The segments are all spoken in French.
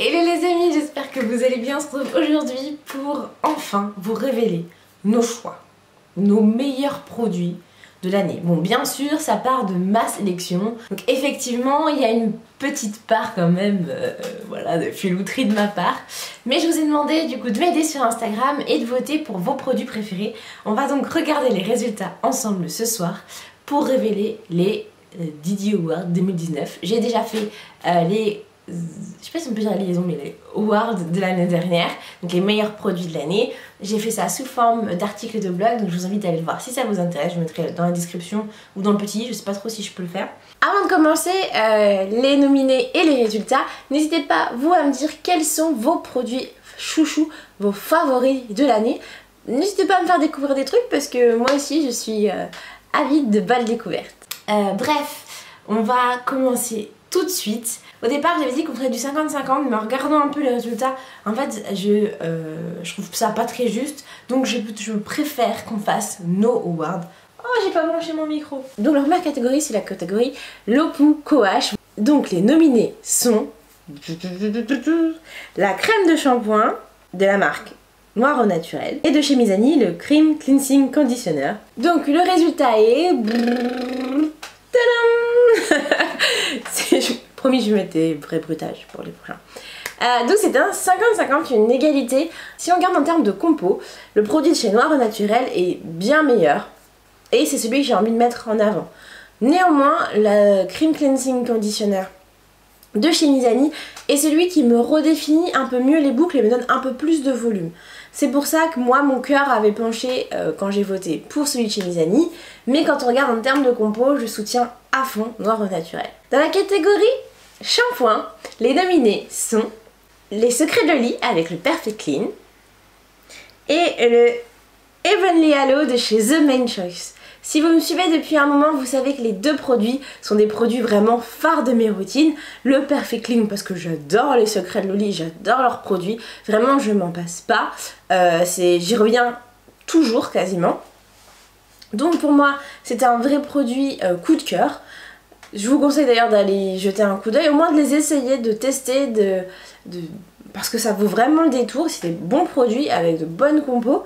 Hello les amis, j'espère que vous allez bien. On se retrouve aujourd'hui pour enfin vous révéler nos choix, nos meilleurs produits de l'année. Bon, bien sûr, ça part de ma sélection. Donc effectivement, il y a une petite part quand même voilà, de filouterie de ma part. Mais je vous ai demandé du coup de m'aider sur Instagram et de voter pour vos produits préférés. On va donc regarder les résultats ensemble ce soir pour révéler les Didi Awards 2019. J'ai déjà fait les... je sais pas si on peut dire la liaison, mais les awards de l'année dernière, donc les meilleurs produits de l'année. J'ai fait ça sous forme d'articles de blog, donc je vous invite à aller le voir si ça vous intéresse. Je mettrai dans la description ou dans le petit, je sais pas trop si je peux le faire. Avant de commencer les nominés et les résultats, n'hésitez pas vous à me dire quels sont vos produits chouchous, vos favoris de l'année. N'hésitez pas à me faire découvrir des trucs parce que moi aussi je suis avide de balles découvertes. Bref, on va commencer tout de suite. Au départ j'avais dit qu'on ferait du 50-50, mais en regardant un peu les résultats, en fait je trouve ça pas très juste, donc je préfère qu'on fasse nos awards. Oh, j'ai pas branché mon micro. Donc la première catégorie, c'est la catégorie Lopu Coache. Donc les nominés sont la crème de shampoing de la marque Noir au Naturel et de chez Mizani, le Cream Cleansing Conditioner. Donc le résultat est... Promis, je vais mettre des vrais bruitages pour les prochains. Donc c'est un 50-50, une égalité. Si on regarde en termes de compo, le produit de chez Noir au Naturel est bien meilleur. Et c'est celui que j'ai envie de mettre en avant. Néanmoins, le Cream Cleansing Conditioner de chez Mizani est celui qui me redéfinit un peu mieux les boucles et me donne un peu plus de volume. C'est pour ça que moi, mon cœur avait penché quand j'ai voté pour celui de chez Mizani. Mais quand on regarde en termes de compo, je soutiens à fond Noir au Naturel. Dans la catégorie shampoing, les nominés sont les Secrets de Loli avec le Perfect Clean et le Heavenly Halo de chez The Main Choice. Si vous me suivez depuis un moment, vous savez que les deux produits sont des produits vraiment phares de mes routines. Le Perfect Clean parce que j'adore les Secrets de Loli, j'adore leurs produits. Vraiment, je m'en passe pas. J'y reviens toujours quasiment. Donc pour moi, c'est un vrai produit coup de cœur. Je vous conseille d'ailleurs d'aller jeter un coup d'œil, au moins de les essayer, de tester, parce que ça vaut vraiment le détour. C'est des bons produits avec de bonnes compos.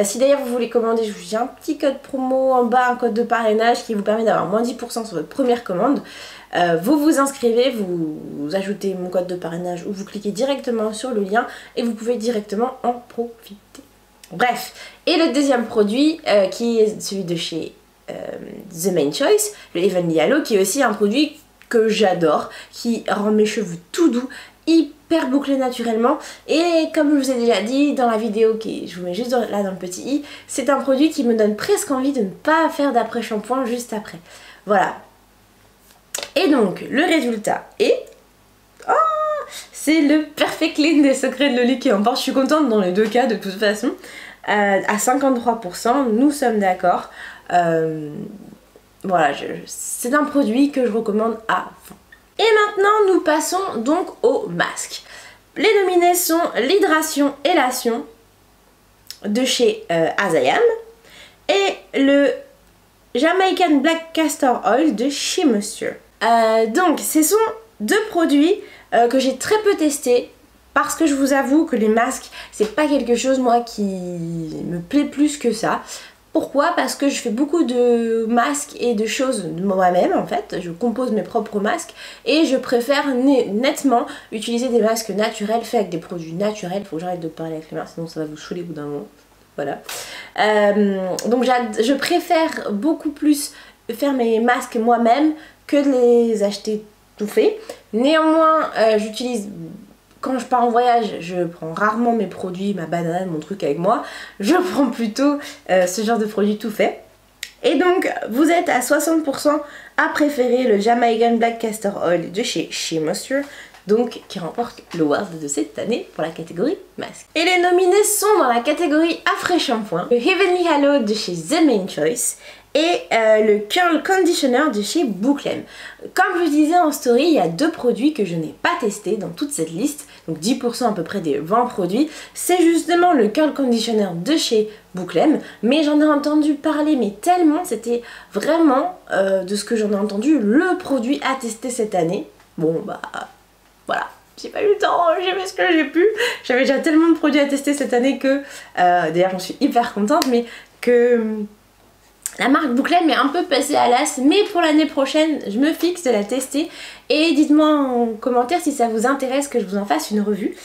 Si d'ailleurs vous voulez commander, je vous dis un petit code promo en bas, un code de parrainage qui vous permet d'avoir moins 10% sur votre première commande. Vous vous inscrivez, vous ajoutez mon code de parrainage ou vous cliquez directement sur le lien et vous pouvez directement en profiter. Bref, et le deuxième produit qui est celui de chez The Main Choice, le Heavenly Halo, qui est aussi un produit que j'adore, qui rend mes cheveux tout doux, hyper bouclés naturellement, et comme je vous ai déjà dit dans la vidéo je vous mets juste là dans le petit i, c'est un produit qui me donne presque envie de ne pas faire d'après-shampoing juste après. Voilà. Et donc le résultat est... Oh, c'est le Perfect Clean des Secrets de Loli qui emporte. Je suis contente dans les deux cas de toute façon. À 53%, nous sommes d'accord. Voilà, c'est un produit que je recommande à fond. Et maintenant, nous passons donc au masque. Les nominés sont l'Hydration Élation de chez Azayam et le Jamaican Black Castor Oil de chez Monsieur. Donc, ce sont deux produits que j'ai très peu testés. Parce que je vous avoue que les masques, c'est pas quelque chose moi qui me plaît plus que ça. Pourquoi? Parce que je fais beaucoup de masques et de choses de moi-même en fait. Je compose mes propres masques et je préfère nettement utiliser des masques naturels faits avec des produits naturels. Faut que j'arrête de parler avec les mains, sinon ça va vous saouler au bout d'un moment. Voilà. Donc je préfère beaucoup plus faire mes masques moi-même que de les acheter tout faits. Néanmoins, j'utilise... Quand je pars en voyage, je prends rarement mes produits, ma banane, mon truc avec moi. Je prends plutôt ce genre de produit tout fait. Et donc, vous êtes à 60% à préférer le Jamaican Black Castor Oil de chez Moisture, donc qui remporte l'award de cette année pour la catégorie masque. Et les nominés sont dans la catégorie après-shampoing, le Heavenly Halo de chez The Main Choice et le Curl Conditioner de chez Bouclem. Comme je vous disais en story, il y a deux produits que je n'ai pas testés dans toute cette liste, donc 10% à peu près des 20 produits. C'est justement le Curl Conditioner de chez Bouclem, mais j'en ai entendu parler, mais tellement, c'était vraiment, de ce que j'en ai entendu, le produit à tester cette année. Bon bah, voilà. j'ai pas eu le temps, j'ai fait ce que j'ai pu. J'avais déjà tellement de produits à tester cette année que, d'ailleurs j'en suis hyper contente, mais que la marque Bouclem est un peu passée à l'as, mais pour l'année prochaine, je me fixe de la tester. Et dites-moi en commentaire si ça vous intéresse que je vous en fasse une revue.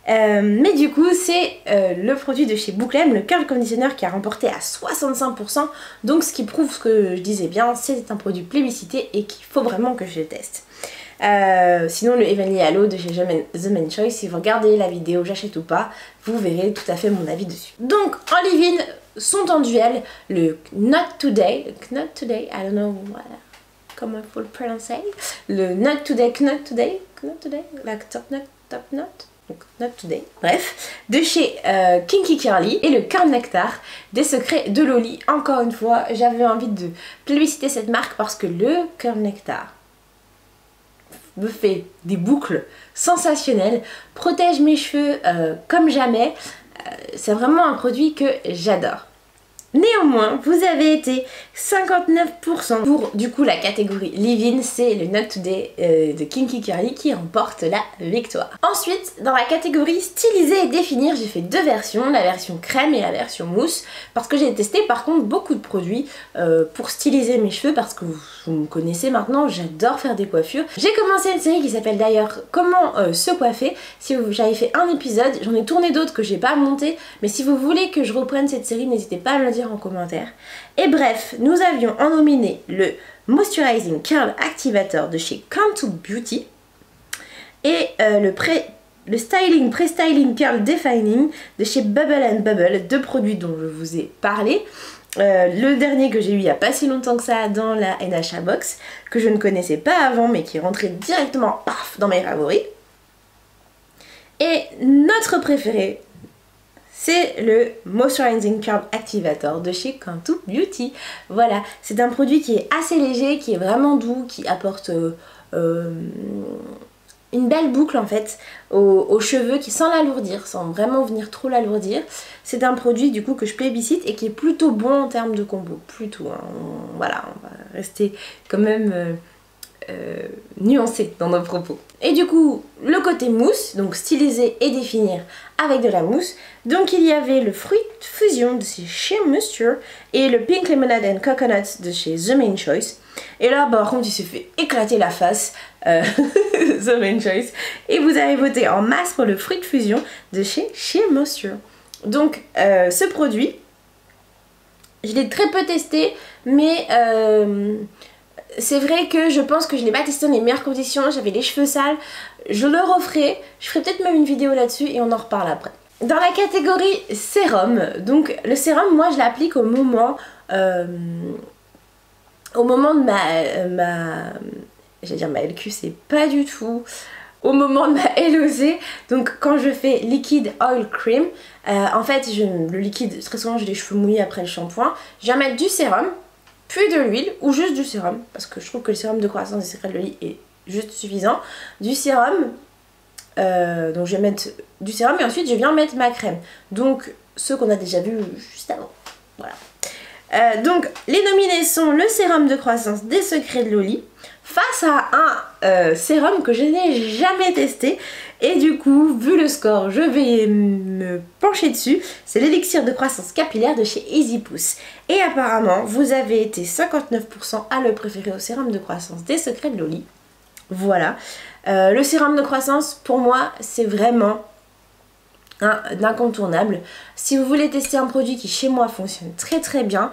Mais du coup, c'est le produit de chez Bouclem, le Curl Conditioner, qui a remporté à 65%. Donc ce qui prouve ce que je disais bien, c'est un produit plébiscité et qu'il faut vraiment que je le teste. Sinon le Heavenly Halo de chez The Men Choice, si vous regardez la vidéo j'achète ou pas, vous verrez tout à fait mon avis dessus. Donc en leave-in sont en duel le Not Today, I don't know comment il faut le prononcer, le Not Today, like top note, donc Not Today, bref, de chez Kinky Curly, et le Curl Nectar des secrets de Loli. Encore une fois, j'avais envie de plébisciter cette marque parce que le Curl Nectar me fait des boucles sensationnelles, protège mes cheveux comme jamais. C'est vraiment un produit que j'adore. Néanmoins, vous avez été 59% pour du coup la catégorie leave-in, c'est le Not Today de Kinky Curly qui remporte la victoire. Ensuite, dans la catégorie styliser et définir, j'ai fait deux versions, la version crème et la version mousse, parce que j'ai testé par contre beaucoup de produits pour styliser mes cheveux, parce que vous me connaissez maintenant, j'adore faire des coiffures. J'ai commencé une série qui s'appelle d'ailleurs Comment se coiffer. Si j'avais fait un épisode, j'en ai tourné d'autres que j'ai pas monté, mais si vous voulez que je reprenne cette série, n'hésitez pas à me le dire en commentaire. Et bref, nous avions en nominé le Moisturizing Curl Activator de chez Cantu Beauty et le Styling Pre-Styling Curl Defining de chez Bubble & Bubble, deux produits dont je vous ai parlé. Le dernier que j'ai eu il n'y a pas si longtemps que ça dans la NHA Box, que je ne connaissais pas avant mais qui est rentré directement paf dans mes favoris. Et notre préféré, c'est le Moisturizing Curl Activator de chez Cantu Beauty. Voilà, c'est un produit qui est assez léger, qui est vraiment doux, qui apporte une belle boucle en fait aux cheveux, qui sans l'alourdir, sans vraiment venir trop l'alourdir. C'est un produit du coup que je plébiscite et qui est plutôt bon en termes de combo, plutôt. Hein. Voilà, on va rester quand même nuancé dans nos propos. Et du coup, le côté mousse, donc styliser et définir avec de la mousse. Donc il y avait le Fruit Fusion de chez Sheer Moisture et le Pink Lemonade and Coconut de chez The Men Choice. Et là, par contre, il s'est fait éclater la face, The Men Choice. Et vous avez voté en masse pour le Fruit Fusion de chez Sheer Moisture. Donc ce produit, je l'ai très peu testé, mais c'est vrai que je pense que je ne l'ai pas testé dans les meilleures conditions, j'avais les cheveux sales, je le referai, je ferai peut-être même une vidéo là-dessus et on en reparle après. Dans la catégorie sérum, donc le sérum, moi je l'applique au moment de j'allais dire ma LQ, c'est pas du tout, au moment de ma LOC, donc quand je fais liquide oil cream, en fait le liquide, très souvent j'ai les cheveux mouillés après le shampoing, je vais mettre du sérum, puis de l'huile ou juste du sérum, parce que je trouve que le sérum de croissance des secrets de Loli est juste suffisant. Du sérum, donc je vais mettre du sérum et ensuite je viens mettre ma crème. Donc ceux qu'on a déjà vu juste avant. Voilà. Donc les nominés sont le sérum de croissance des secrets de Loli face à un sérum que je n'ai jamais testé. Et du coup, vu le score, je vais me pencher dessus. C'est l'élixir de croissance capillaire de chez Easy Pousse. Et apparemment, vous avez été 59% à le préférer au sérum de croissance des secrets de Loli. Voilà. Le sérum de croissance, pour moi, c'est vraiment un incontournable. Si vous voulez tester un produit qui, chez moi, fonctionne très très bien,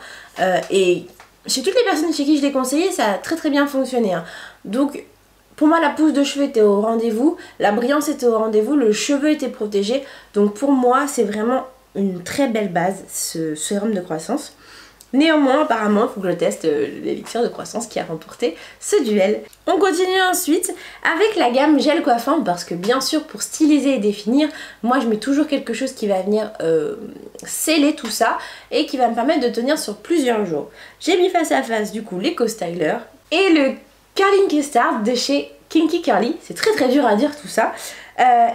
et chez toutes les personnes chez qui je l'ai conseillé, ça a très très bien fonctionné. Hein. Donc, pour moi, la pousse de cheveux était au rendez-vous, la brillance était au rendez-vous, le cheveu était protégé. Donc pour moi, c'est vraiment une très belle base, ce sérum de croissance. Néanmoins, apparemment, il faut que je teste l'élixir de croissance qui a remporté ce duel. On continue ensuite avec la gamme gel coiffant, parce que bien sûr, pour styliser et définir, moi je mets toujours quelque chose qui va venir sceller tout ça et qui va me permettre de tenir sur plusieurs jours. J'ai mis face à face du coup l'Eco Styler et le Curling Custard de chez Kinky Curly. C'est très très dur à dire tout ça.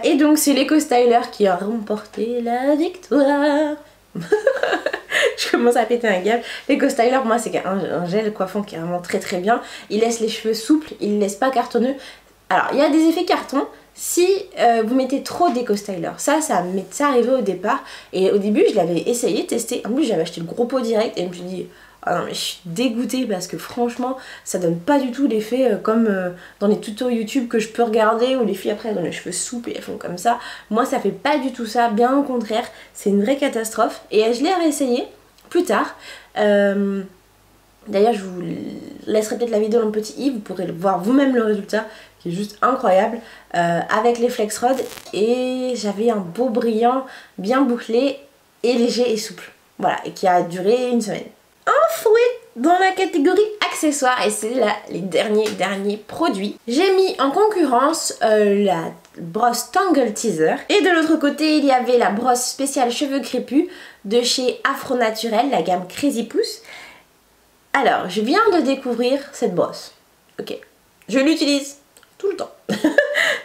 Et donc c'est l'Eco Styler qui a remporté la victoire. Je commence à péter un câble. L'Eco Styler, pour moi, c'est un gel coiffant qui est vraiment très très bien. Il laisse les cheveux souples, il ne laisse pas cartonneux. Alors, il y a des effets carton, si vous mettez trop d'éco-styler. Ça m'est arrivé au départ et au début je l'avais essayé, testé. En plus j'avais acheté le gros pot direct et je me suis dit ah non mais je suis dégoûtée parce que franchement ça donne pas du tout l'effet comme dans les tutos YouTube que je peux regarder où les filles après elles ont les cheveux souples et elles font comme ça. Moi ça fait pas du tout ça, bien au contraire, c'est une vraie catastrophe. Et je l'ai réessayé plus tard. D'ailleurs je vous laisserai peut-être la vidéo dans le petit i, vous pourrez voir vous-même le résultat qui est juste incroyable avec les flex rods et j'avais un beau brillant bien bouclé et léger et souple. Voilà, et qui a duré une semaine. Ensuite, dans la catégorie accessoires, et c'est là les derniers produits, j'ai mis en concurrence la brosse Tangle Teaser. Et de l'autre côté, il y avait la brosse spéciale cheveux crépus de chez Afro Naturel, la gamme Crazy Pouce. Alors, je viens de découvrir cette brosse. Ok, je l'utilise tout le temps,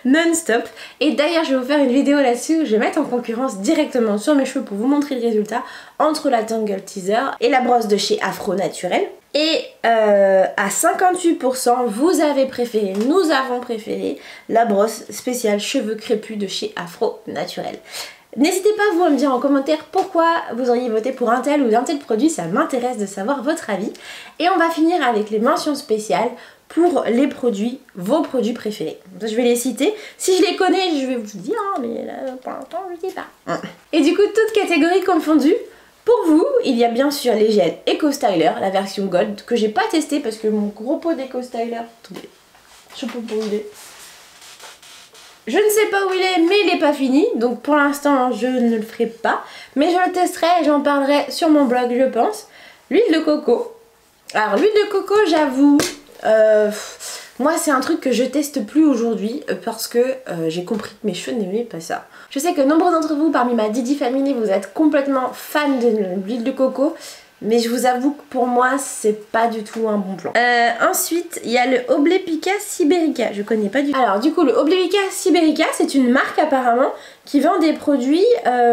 non-stop. Et d'ailleurs, je vais vous faire une vidéo là-dessus. Je vais mettre en concurrence directement sur mes cheveux pour vous montrer le résultat entre la Tangle Teaser et la brosse de chez Afro Naturel. Et à 58%, vous avez préféré, nous avons préféré la brosse spéciale cheveux crépus de chez Afro Naturel. N'hésitez pas vous à me dire en commentaire pourquoi vous auriez voté pour un tel ou un tel produit, ça m'intéresse de savoir votre avis. Et on va finir avec les mentions spéciales pour les produits, vos produits préférés. Je vais les citer. Si je les connais, je vais vous dire, hein, mais là, pour l'instant, je ne sais pas. Et du coup, toutes catégories confondues, pour vous, il y a bien sûr les gels Eco Styler, la version Gold, que j'ai pas testé parce que mon gros pot d'Eco Styler, attendez, je sais pas où il est. Je ne sais pas où il est, mais il n'est pas fini, donc pour l'instant, je ne le ferai pas. Mais je le testerai et j'en parlerai sur mon blog, je pense. L'huile de coco. Alors, l'huile de coco, j'avoue... moi c'est un truc que je teste plus aujourd'hui parce que j'ai compris que mes cheveux n'aimaient pas ça. Je sais que nombre d'entre vous parmi ma Didi Family vous êtes complètement fan de l'huile de coco, mais je vous avoue que pour moi c'est pas du tout un bon plan. Ensuite il y a le Oblépika Siberica, je connais pas du tout. Alors du coup le Oblépika Siberica c'est une marque apparemment qui vend des produits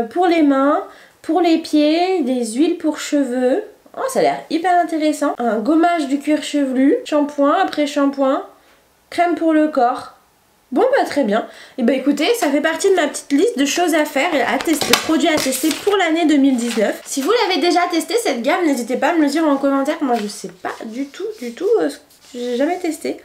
pour les mains, pour les pieds, des huiles pour cheveux. Oh, ça a l'air hyper intéressant. Un gommage du cuir chevelu, shampoing après shampoing, crème pour le corps. Bon bah très bien. Et bah écoutez, ça fait partie de ma petite liste de choses à faire et à tester, de produits à tester pour l'année 2019. Si vous l'avez déjà testé cette gamme, n'hésitez pas à me le dire en commentaire. Moi je sais pas du tout j'ai jamais testé.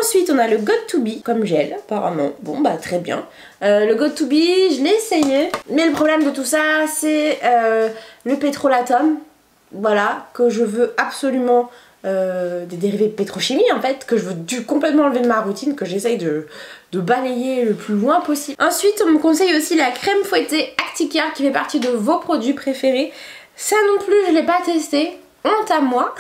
Ensuite on a le Got To Be comme gel apparemment. Bon bah très bien. Le Got To Be, je l'ai essayé. Mais le problème de tout ça c'est le pétrolatum. Voilà, que je veux absolument des dérivés de pétrochimie en fait, que je veux complètement enlever de ma routine, que j'essaye de balayer le plus loin possible. Ensuite on me conseille aussi la crème fouettée Acticare qui fait partie de vos produits préférés. Ça non plus je l'ai pas testé, honte à moi.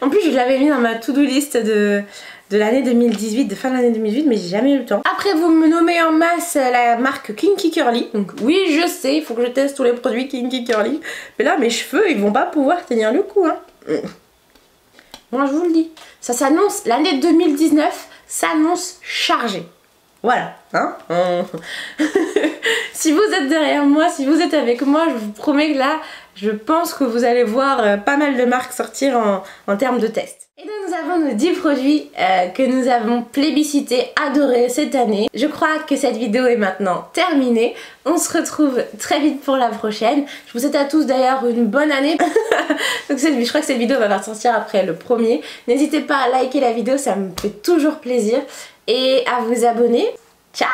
En plus je l'avais mis dans ma to-do list de l'année 2018, de fin de l'année 2018, mais j'ai jamais eu le temps. Après vous me nommez en masse la marque Kinky Curly, donc oui je sais, il faut que je teste tous les produits Kinky Curly, mais là mes cheveux ils vont pas pouvoir tenir le coup hein. Moi je vous le dis, ça s'annonce, l'année 2019 s'annonce chargée. Voilà, hein. Si vous êtes derrière moi, si vous êtes avec moi, je vous promets que là, je pense que vous allez voir pas mal de marques sortir en termes de tests. Et donc nous avons nos 10 produits que nous avons plébiscités, adorés cette année. Je crois que cette vidéo est maintenant terminée. On se retrouve très vite pour la prochaine. Je vous souhaite à tous d'ailleurs une bonne année. Donc je crois que cette vidéo va sortir après le premier. N'hésitez pas à liker la vidéo, ça me fait toujours plaisir. Et à vous abonner. Ciao.